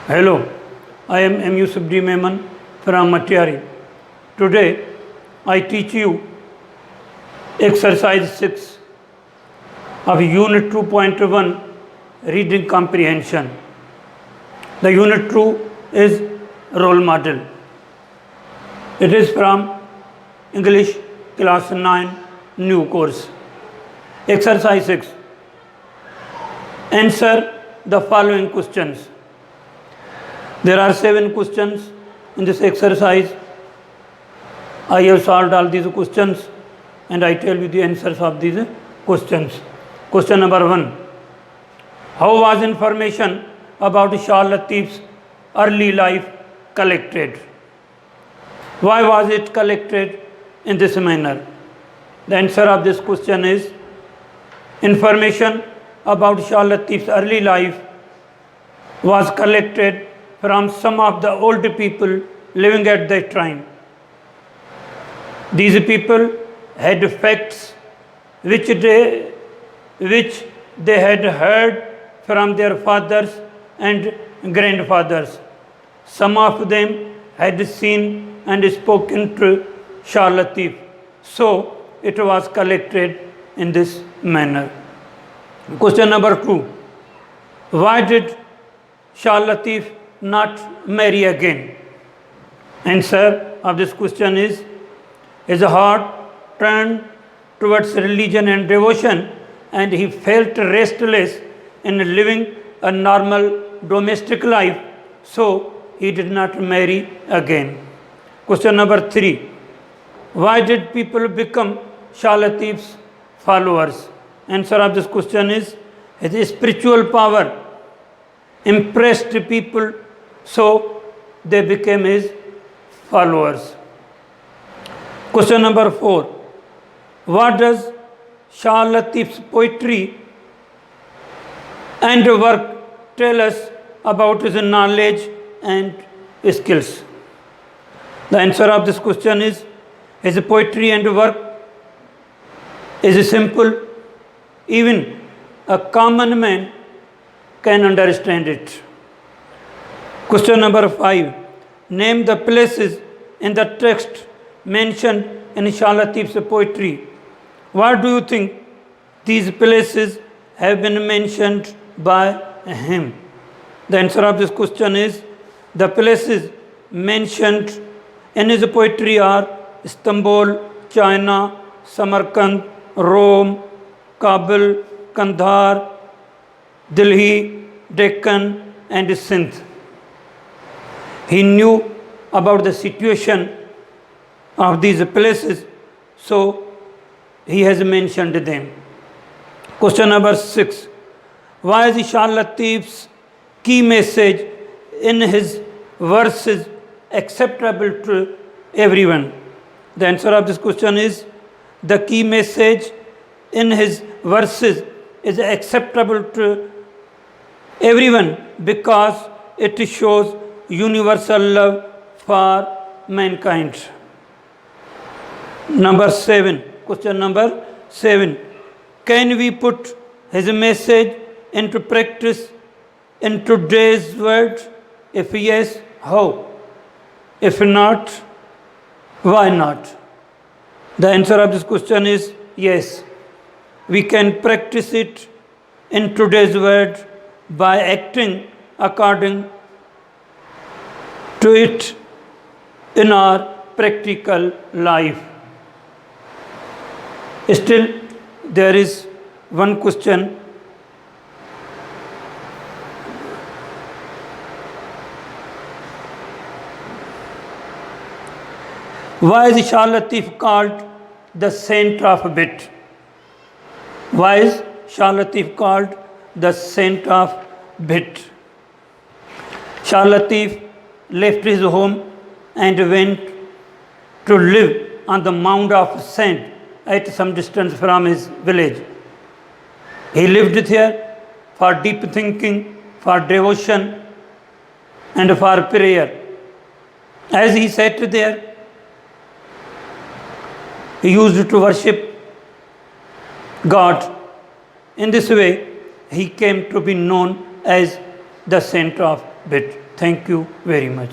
Hello, I am M. Yusufdi Memon from Matiari. Today I teach you exercise 6 of Unit 2.1 Reading Comprehension. The Unit 2 is Role Model. It is from English Class 9 New Course. Exercise 6. Answer the following questions. There are 7 questions in this exercise. I have solved all these questions and I tell you the answers of these questions. Question number 1. How was information about Shah Latif's early life collected? Why was it collected in this manner? The answer of this question is information about Shah Latif's early life was collected from some of the old people living at that time. These people had facts which they had heard from their fathers and grandfathers. Some of them had seen and spoken to Shah Latif, so it was collected in this manner. Question number 2. Why did Shah Latif not marry again? Answer of this question is his heart turned towards religion and devotion and he felt restless in living a normal domestic life, so he did not marry again. Question number 3. Why did people become Shah Latif's followers? Answer of this question is his spiritual power impressed people, so they became his followers. Question number 4. What does Shah Latif's poetry and work tell us about his knowledge and skills? The answer of this question is his poetry and work is simple. Even a common man can understand it. Question number 5. Name the places in the text mentioned in Shah Latif's poetry. Why do you think these places have been mentioned by him? The answer of this question is the places mentioned in his poetry are Istanbul, China, Samarkand, Rome, Kabul, Kandahar, Delhi, Deccan and Sindh. He knew about the situation of these places, so he has mentioned them. Question number 6. Why is Shah Latif's key message in his verses acceptable to everyone? The answer of this question is the key message in his verses is acceptable to everyone because it shows universal love for mankind. Number 7. Question number 7. Can we put his message into practice in today's world? If yes, how? If not, why not? The answer of this question is yes. We can practice it in today's world by acting according to it in our practical life. Still, there is one question. Why is Shah Latif called the saint of wit? Why is Shah Latif called the saint of wit? Shah Latif left his home and went to live on the Mount of Sand at some distance from his village. He lived there for deep thinking, for devotion, and for prayer. As he sat there, he used to worship God. In this way, he came to be known as the saint of wit. Thank you very much.